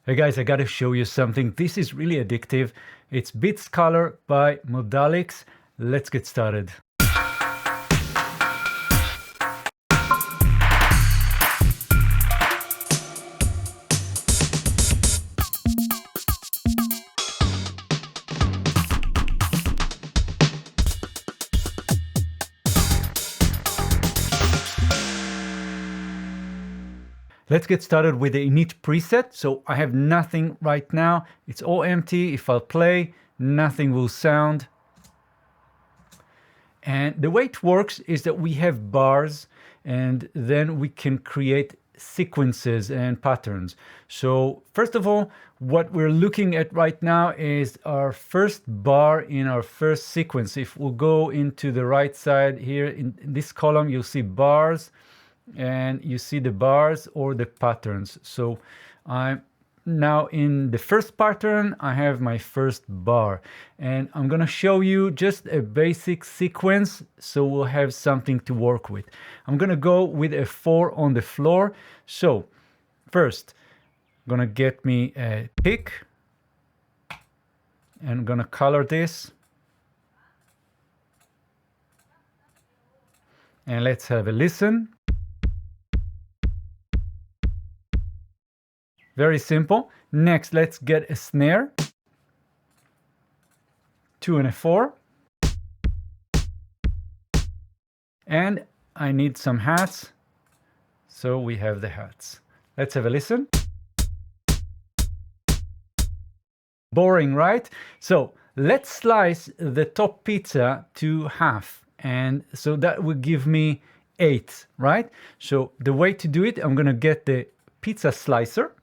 Hey guys, I gotta show you something. This is really addictive. It's Beats Color by Modalics. Let's get started. Let's get started with the init preset. So I have nothing right now. It's all empty. If I'll play, nothing will sound. And the way it works is that we have bars and then we can create sequences and patterns. So first of all, what we're looking at right now is our first bar in our first sequence. If we'll go into the right side here in this column, you'll see bars. And you see the bars or the patterns. So I'm now in the first pattern, I have my first bar. And I'm going to show you just a basic sequence so we'll have something to work with. I'm going to go with a 4 on the floor. So first, I'm going to get me a pick. And I'm going to color this. And let's have a listen. Very simple. Next, let's get a snare. 2 and a 4. And I need some hats. So we have the hats. Let's have a listen. Boring, right? So let's slice the top pizza to half. And so that will give me 8, right? So the way to do it, I'm going to get the pizza slicer.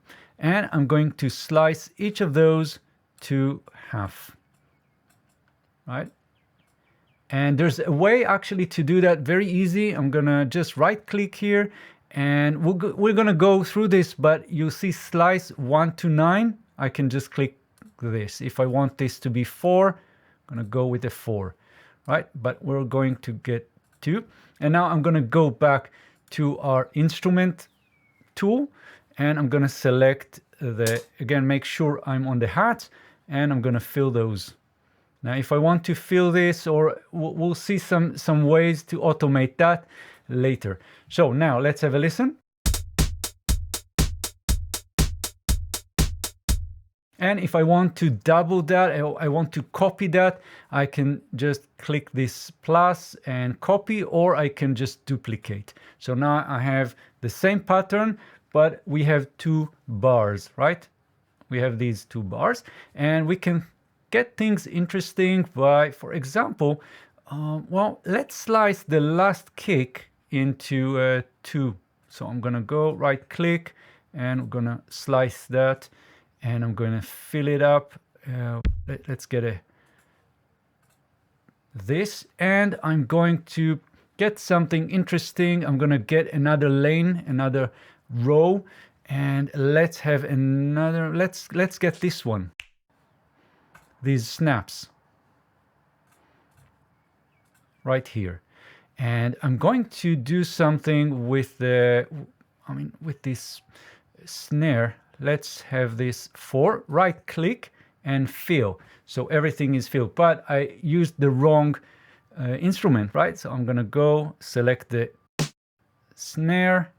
And I'm going to slice each of those to half, right? And there's a way actually to do that, very easy. I'm gonna just right click here and we're gonna go through this, but you'll see slice 1 to 9. I can just click this. If I want this to be 4, I'm gonna go with the 4, right? But we're going to get 2. And now I'm gonna go back to our instrument tool. And I'm going to select again, make sure I'm on the hat, and I'm going to fill those. Now, if I want to fill this, or we'll see some ways to automate that later. So now let's have a listen. And if I want to double that, I want to copy that, I can just click this plus and copy, or I can just duplicate. So now I have the same pattern, but we have 2 bars, right? We have these 2 bars, and we can get things interesting by, for example, well, let's slice the last kick into 2. So I'm gonna go right click, and I'm gonna slice that, and I'm gonna fill it up. Let's get this, and I'm going to get something interesting. I'm gonna get another lane, another row, and let's have another, let's get this one, these snaps right here. And I'm going to do something with with this snare. Let's have this 4, right click and fill. So everything is filled, but I used the wrong instrument, right? So I'm gonna go select the snare,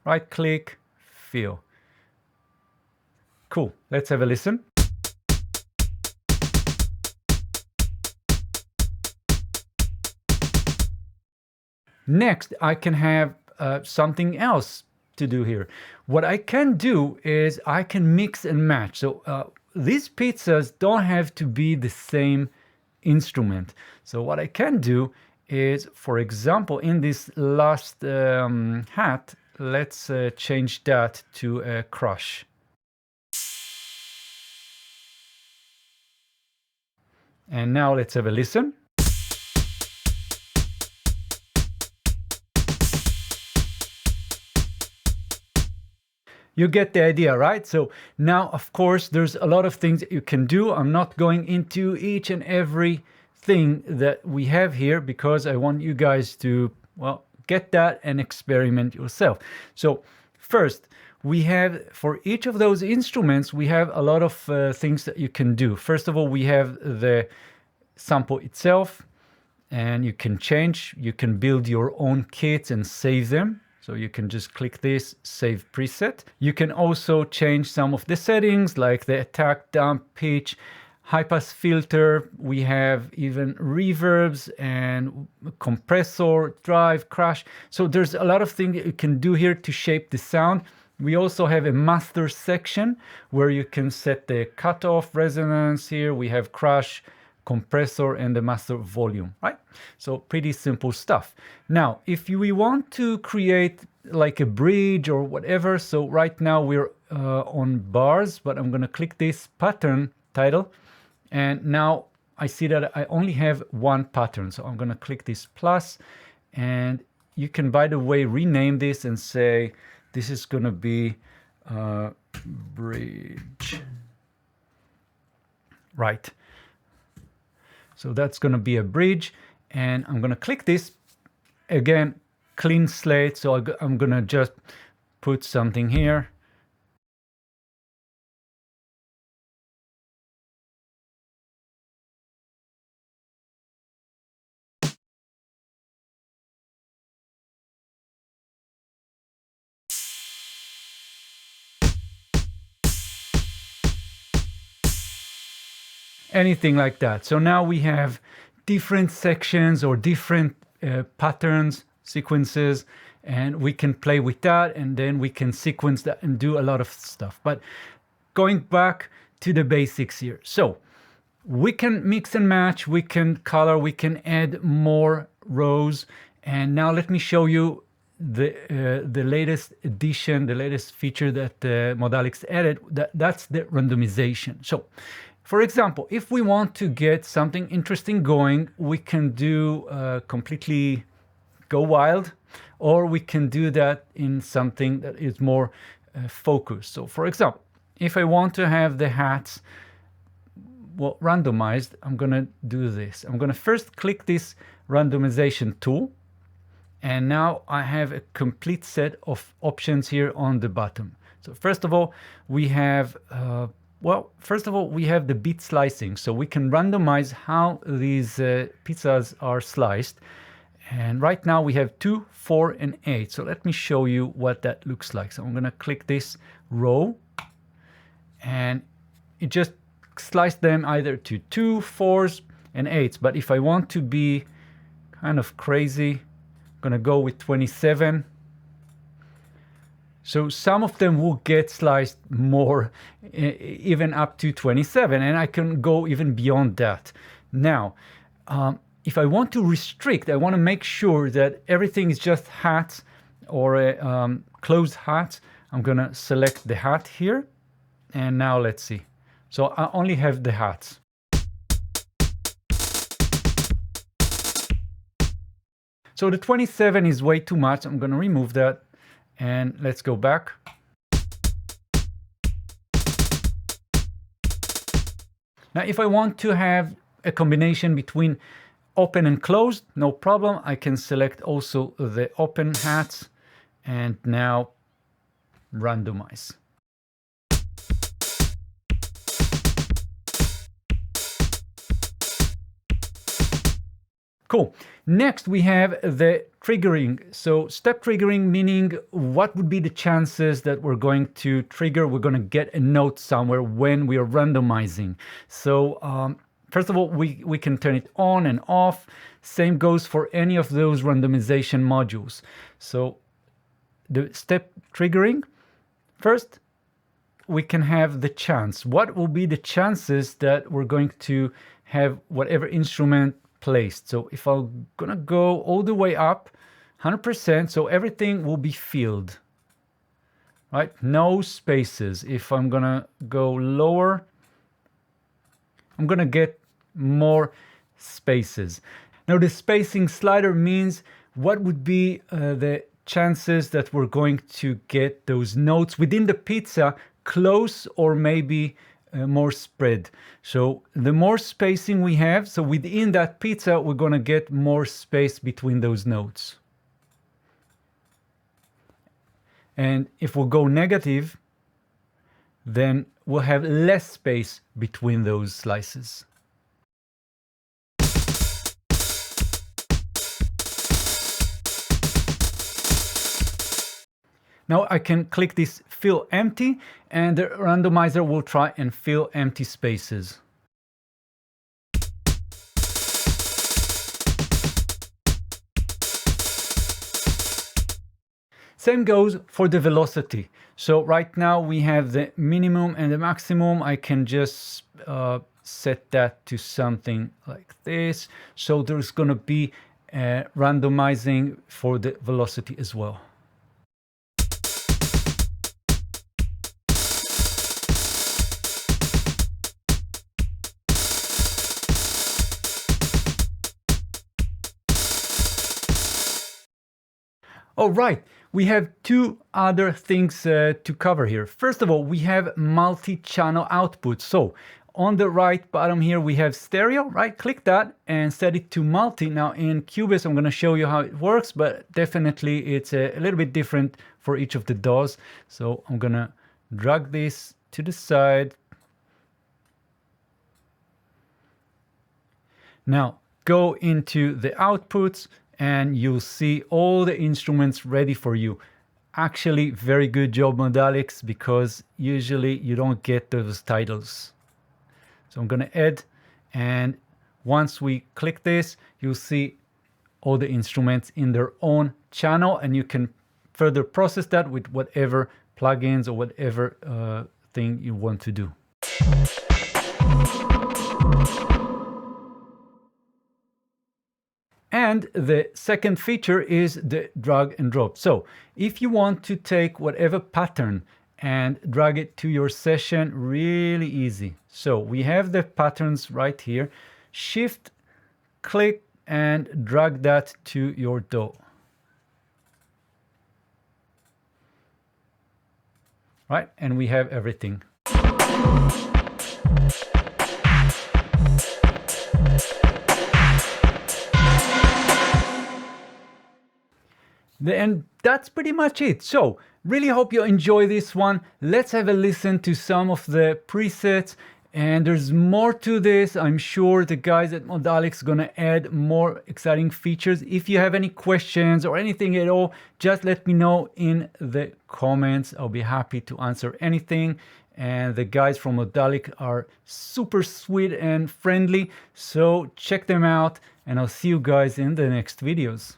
right click, fill. Cool. Let's have a listen. Next, I can have something else to do here. What I can do is I can mix and match. So these pizzas don't have to be the same instrument. So what I can do is, for example, in this last hat, let's change that to a crush. And now let's have a listen. You get the idea, right? So now, of course, there's a lot of things that you can do. I'm not going into each and every thing that we have here because I want you guys to, well, get that and experiment yourself. So first, we have, for each of those instruments, we have a lot of things that you can do. First of all, we have the sample itself, and you can change, you can build your own kits and save them. So you can just click this, save preset. You can also change some of the settings like the attack, dump, pitch, high pass filter. We have even reverbs and compressor, drive, crash. So there's a lot of things you can do here to shape the sound. We also have a master section where you can set the cutoff, resonance. Here we have crash, compressor, and the master volume, right? So pretty simple stuff. Now, if we want to create like a bridge or whatever, so right now we're on bars, but I'm gonna click this pattern title, and now I see that I only have one pattern. So I'm gonna click this plus, and you can, by the way, rename this and say, this is gonna be bridge, right? So that's going to be a bridge, and I'm going to click this again, clean slate. So I'm going to just put something here. Anything like that. So now we have different sections or different patterns, sequences, and we can play with that, and then we can sequence that and do a lot of stuff. But going back to the basics here. So we can mix and match, we can color, we can add more rows. And now let me show you the latest addition, the latest feature that Modalics added. That's the randomization. So for example, if we want to get something interesting going, we can do completely go wild, or we can do that in something that is more focused. So for example, if I want to have the hats randomized, I'm gonna do this. I'm gonna first click this randomization tool, and now I have a complete set of options here on the bottom. So first of all, we have we have the bit slicing. So we can randomize how these pizzas are sliced. And right now we have 2, 4, and 8. So let me show you what that looks like. So I'm going to click this row, and it just sliced them either to 2, 4s, and 8s. But if I want to be kind of crazy, I'm going to go with 27. So some of them will get sliced more, even up to 27, and I can go even beyond that. Now, if I want to restrict, I want to make sure that everything is just hats or a closed hat. I'm going to select the hat here, and now let's see. So I only have the hats. So the 27 is way too much. I'm going to remove that. And let's go back. Now, if I want to have a combination between open and closed, no problem. I can select also the open hats, and now randomize. Cool. Next, we have the triggering. So step triggering, meaning what would be the chances that we're going to trigger, we're going to get a note somewhere when we are randomizing. So first of all, we can turn it on and off. Same goes for any of those randomization modules. So the step triggering, first, we can have the chance. What will be the chances that we're going to have whatever instrument placed? So if I'm gonna go all the way up 100%, so everything will be filled, right? No spaces. If I'm gonna go lower, I'm gonna get more spaces. Now the spacing slider means what would be the chances that we're going to get those notes within the pizza close or maybe more spread. So the more spacing we have, so within that pizza, we're going to get more space between those notes. And if we'll go negative, then we'll have less space between those slices. Now I can click this fill empty, and the randomizer will try and fill empty spaces. Same goes for the velocity. So right now we have the minimum and the maximum. I can just set that to something like this. So there's going to be randomizing for the velocity as well. All right, we have two other things to cover here. First of all, we have multi-channel output. So on the right bottom here, we have stereo, right? Click that and set it to multi. Now in Cubase, I'm gonna show you how it works, but definitely it's a little bit different for each of the DAWs. So I'm gonna drag this to the side. Now go into the outputs, and you'll see all the instruments ready for you. Actually, very good job, Modalics, because usually you don't get those titles. So I'm gonna add, and once we click this, you'll see all the instruments in their own channel, and you can further process that with whatever plugins or whatever thing you want to do. And the second feature is the drag and drop. So if you want to take whatever pattern and drag it to your session, really easy. So we have the patterns right here. Shift, click, and drag that to your DAW. Right, and we have everything. And that's pretty much it. So really hope you enjoy this one. Let's have a listen to some of the presets, and there's more to this. I'm sure the guys at Modalics are gonna add more exciting features. If you have any questions or anything at all, just let me know in the comments. I'll be happy to answer anything. And the guys from Modalics are super sweet and friendly, so check them out, and I'll see you guys in the next videos.